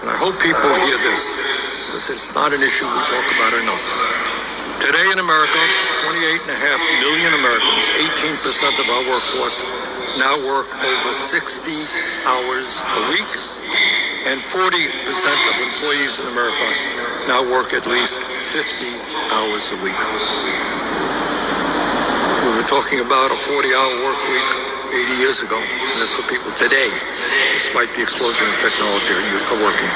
And I hope people hear this, because it's not an issue we talk about enough. Today in America, 28.5 million Americans, 18% of our workforce, now work over 60 hours a week, and 40% of employees in America now work at least 50 hours a week. We were talking about a 40-hour work week 80 years ago, and that's what people today, despite the explosion of technology, are working.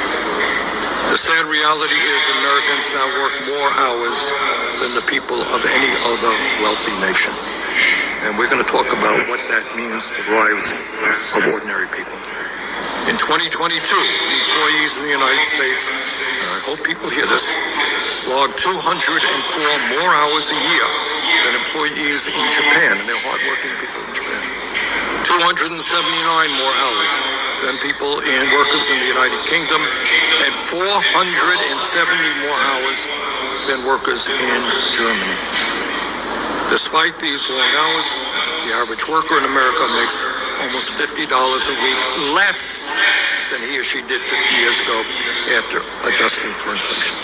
The sad reality is Americans now work more hours than the people of any other wealthy nation. And we're going to talk about what that means to the lives of ordinary people. In 2022, employees in the United States, and I hope people hear this, logged 204 more hours a year than employees in Japan, and they're hardworking people in Japan. 279 more hours than people and workers in the United Kingdom, and 470 more hours than workers in Germany. Despite these long hours, the average worker in America makes almost $50 a week less than he or she did 50 years ago after adjusting for inflation.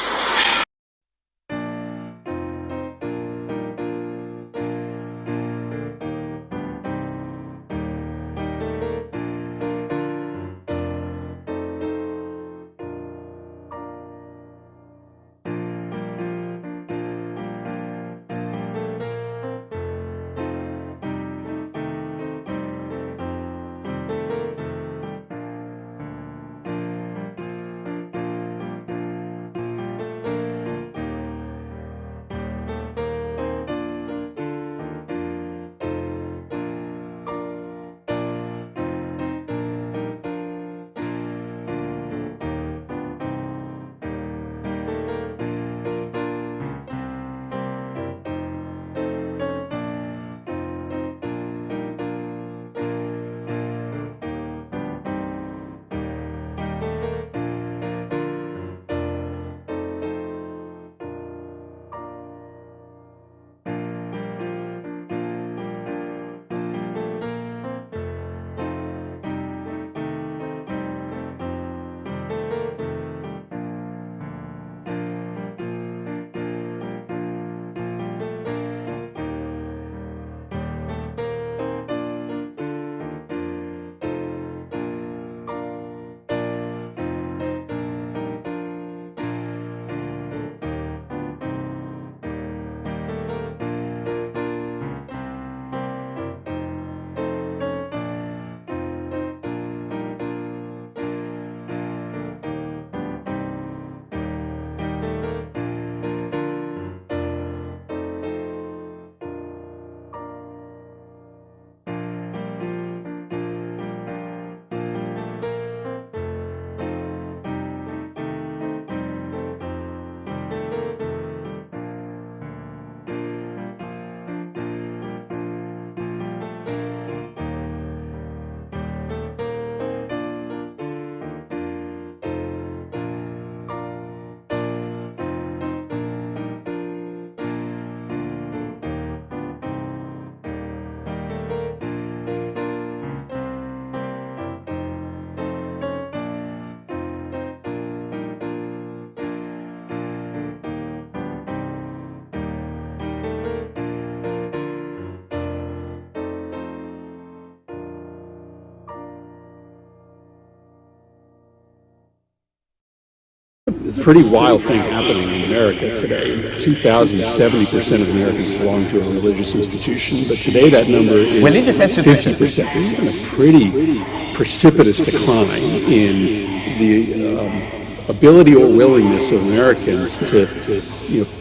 Pretty wild thing happening in America today. 70% of Americans belong to a religious institution, but today that number is 50%. There's been a pretty precipitous decline in the ability or willingness of Americans to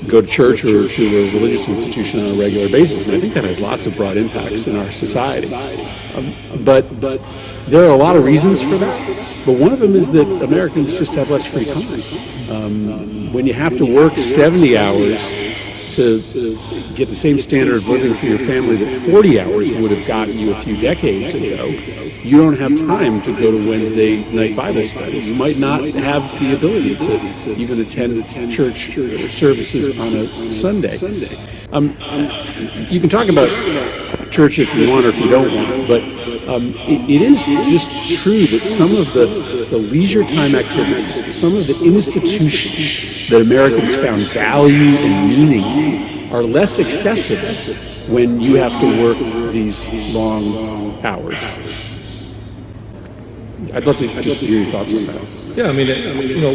go to church or to a religious institution on a regular basis, and I think that has lots of broad impacts in our society. But there are a lot of reasons for that, but one of them is that Americans just have less free time. When you have to work 70 hours to get the same standard of living for your family that 40 hours would have gotten you a few decades ago, you don't have time to go to Wednesday night Bible study. You might not have the ability to even attend church services on a Sunday. You can talk about church if you want or if you don't want, but It is just true that some of the leisure time activities, some of the institutions that Americans found value and meaning in are less accessible when you have to work these long hours. I'd love to just hear your thoughts on that. Yeah, I mean,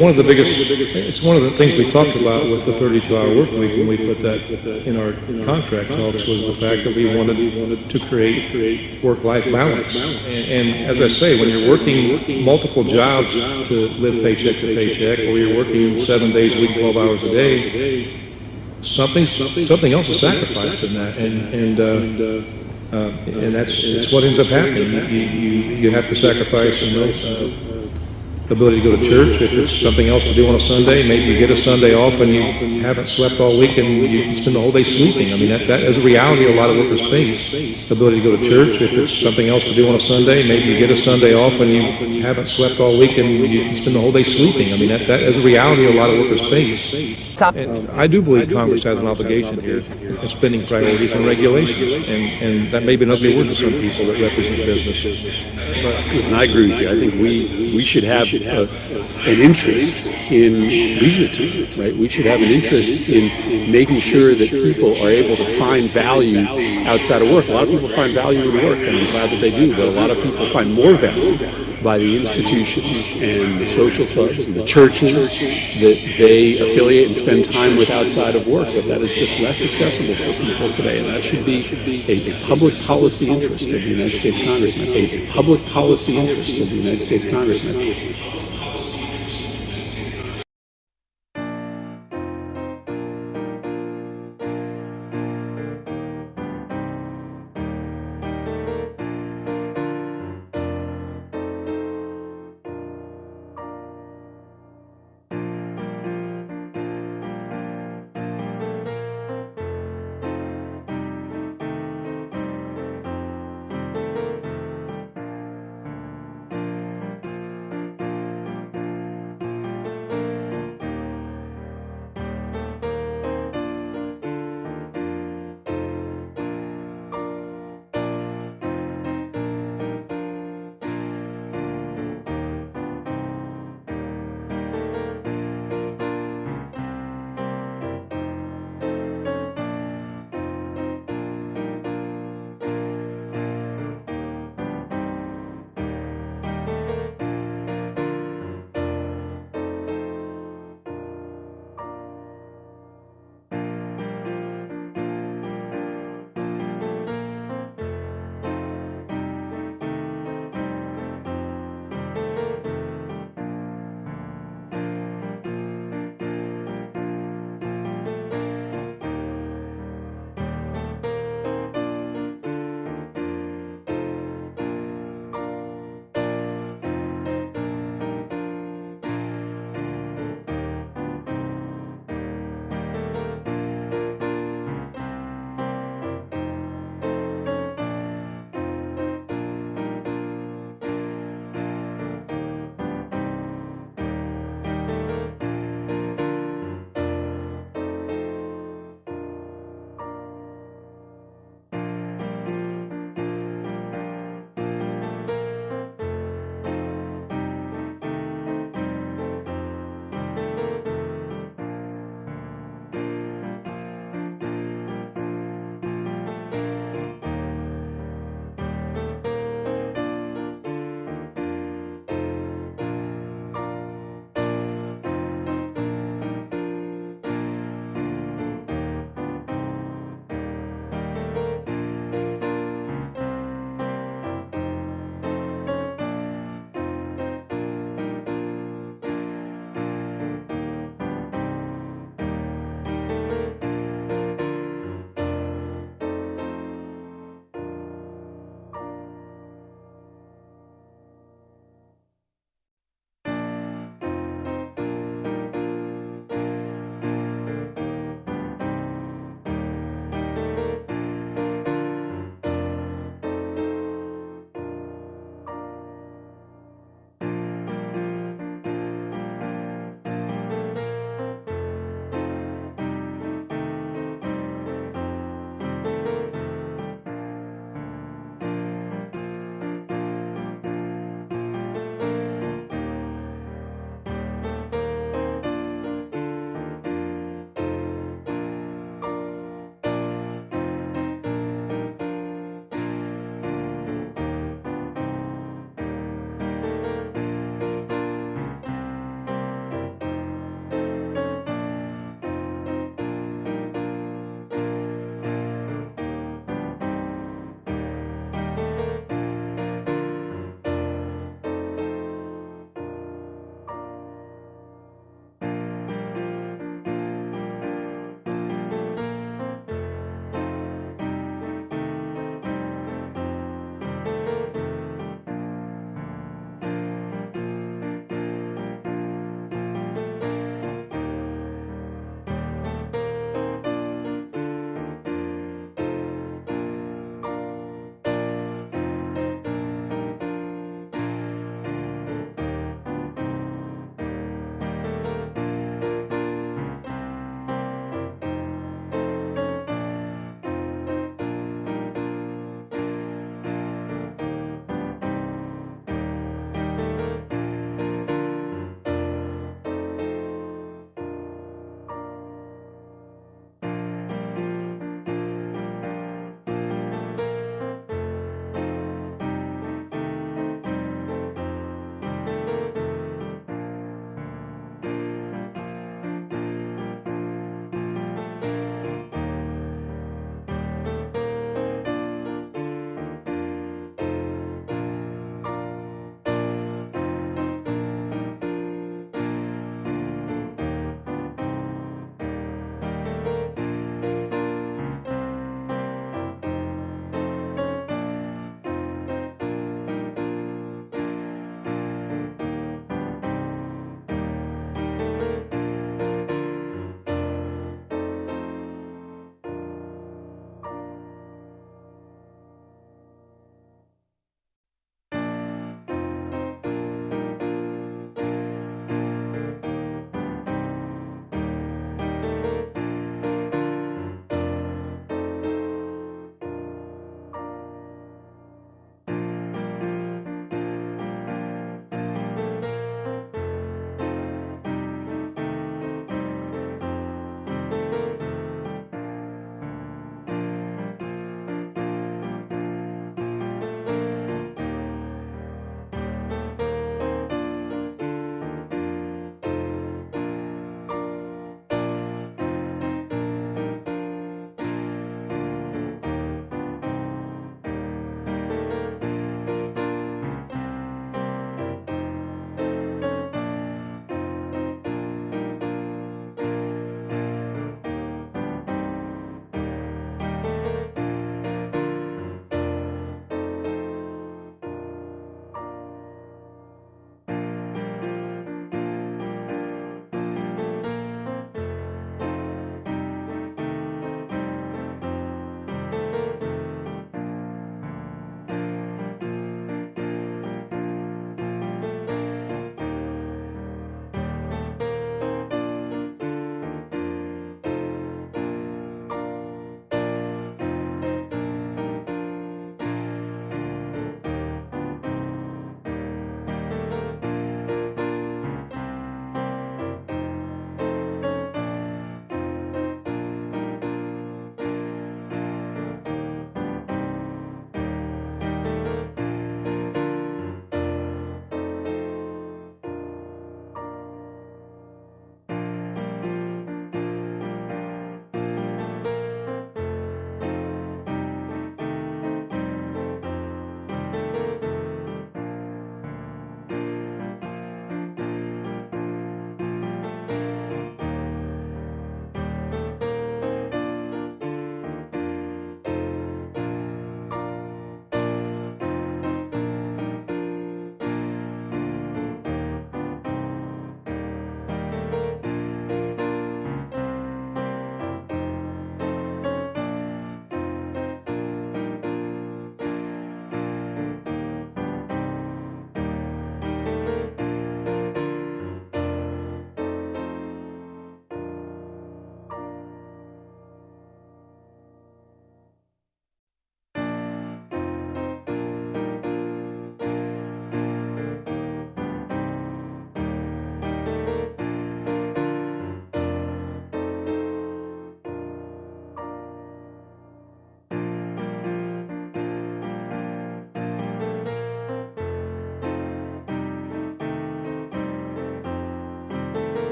one of the biggest, it's one of the things we talked about with the 32-hour work week when we put that in our contract talks was the fact that we wanted to create work-life balance. And as I say, when you're working multiple jobs to live paycheck to paycheck, or you're working 7 days a week, 12 hours a day, something else is sacrificed in that. And that's what ends up happening. You have to sacrifice, the ability to go to church if it's something else to do on a Sunday. Maybe you get a Sunday off and you haven't slept all week and you spend the whole day sleeping. I mean, that is a reality a lot of workers face. The ability to go to church if it's something else to do on a Sunday. Maybe you get a Sunday off and you haven't slept all week and you spend the whole day sleeping. I mean, that is a reality a lot of workers face. And I do believe Congress has an obligation here in spending priorities and regulations, and that may be an ugly word to some people that represent business. But listen, I agree with you. I think we should have an interest in leisure time, right? We should have an interest in making sure that people are able to find value outside of work. A lot of people find value in work, and I'm glad that they do, but a lot of people find more value by the institutions and the social clubs and the churches that they affiliate and spend time with outside of work. But that is just less accessible for people today, and that should be a public policy interest of the United States Congressman, a public policy interest of the United States Congressman.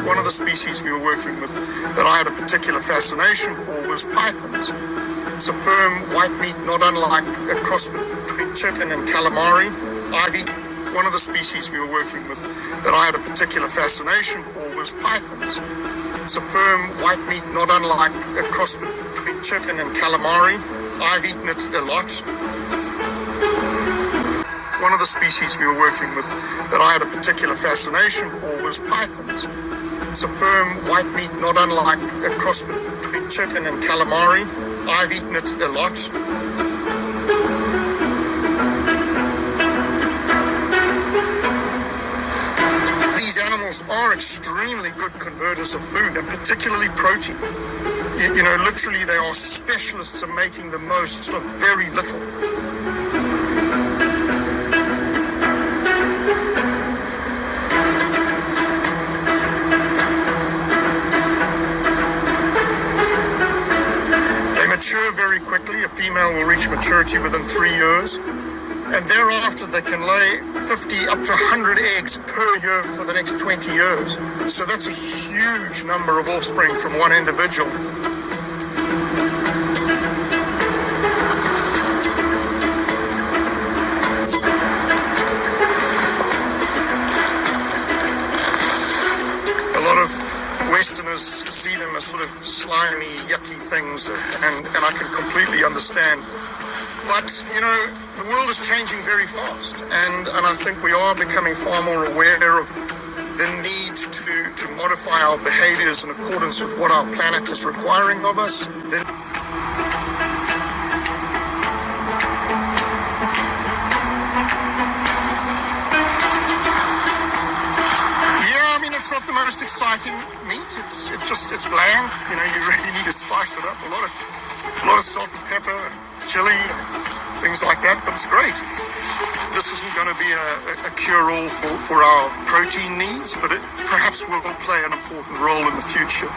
One of the species we were working with that I had a particular fascination for was pythons. It's a firm white meat, not unlike a cross between chicken and calamari. One of the species we were working with that I had a particular fascination for was pythons. It's a firm white meat, not unlike a cross between chicken and calamari. I've eaten it a lot. One of the species we were working with that I had a particular fascination for was pythons. It's a firm white meat, not unlike a cross between chicken and calamari. I've eaten it a lot. These animals are extremely good converters of food, and particularly protein. You know, literally they are specialists at making the most of very little. Mature very quickly. A female will reach maturity within 3 years, and thereafter they can lay 50 up to 100 eggs per year for the next 20 years. So that's a huge number of offspring from one individual. A lot of Westerners see them as sort of slimy, yucky things, and I can completely understand. But, you know, the world is changing very fast, and I think we are becoming far more aware of the need to modify our behaviors in accordance with what our planet is requiring of us. It's not the most exciting meat. It's bland. You know, you really need to spice it up. A lot of salt and pepper, chili, things like that. But it's great. This isn't going to be a cure-all for our protein needs, but it perhaps will play an important role in the future.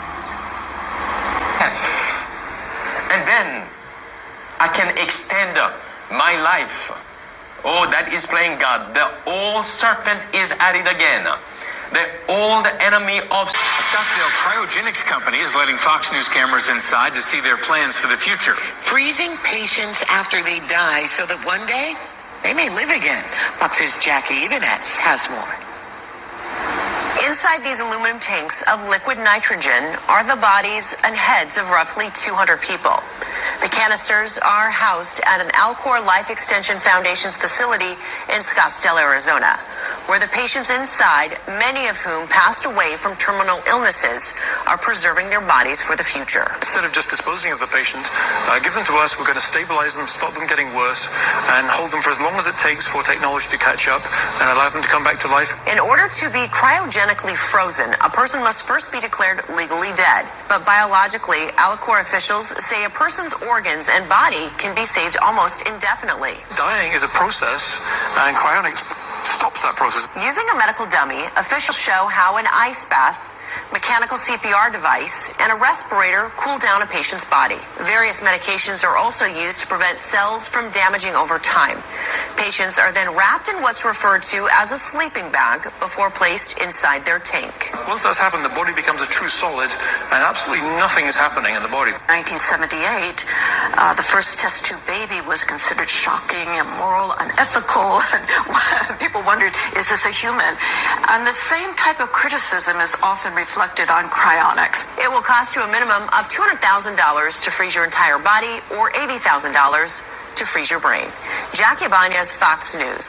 And then I can extend my life. Oh, that is playing God. The old serpent is at it again. The old enemy of Scottsdale Cryogenics Company is letting Fox News cameras inside to see their plans for the future. Freezing patients after they die so that one day they may live again. Fox's Jackie Ibanez has more. Inside these aluminum tanks of liquid nitrogen are the bodies and heads of roughly 200 people. The canisters are housed at an Alcor Life Extension Foundation's facility in Scottsdale, Arizona, where the patients inside, many of whom passed away from terminal illnesses, are preserving their bodies for the future. Instead of just disposing of the patient, give them to us. We're going to stabilize them, stop them getting worse, and hold them for as long as it takes for technology to catch up and allow them to come back to life. In order to be cryogenically frozen, a person must first be declared legally dead. But biologically, Alcor officials say a person's organs and body can be saved almost indefinitely. Dying is a process, and cryonics stops that process. Using a medical dummy, officials show how an ice bath, mechanical CPR device, and a respirator cool down a patient's body. Various medications are also used to prevent cells from damaging over time. Patients are then wrapped in what's referred to as a sleeping bag before placed inside their tank. Once that's happened, the body becomes a true solid, and absolutely nothing is happening in the body. 1978, the first test tube baby was considered shocking, immoral, unethical, and people wondered, is this a human? And the same type of criticism is often reflected on cryonics. It will cost you a minimum of $200,000 to freeze your entire body or $80,000 to freeze your brain. Jackie Ibanez, Fox News.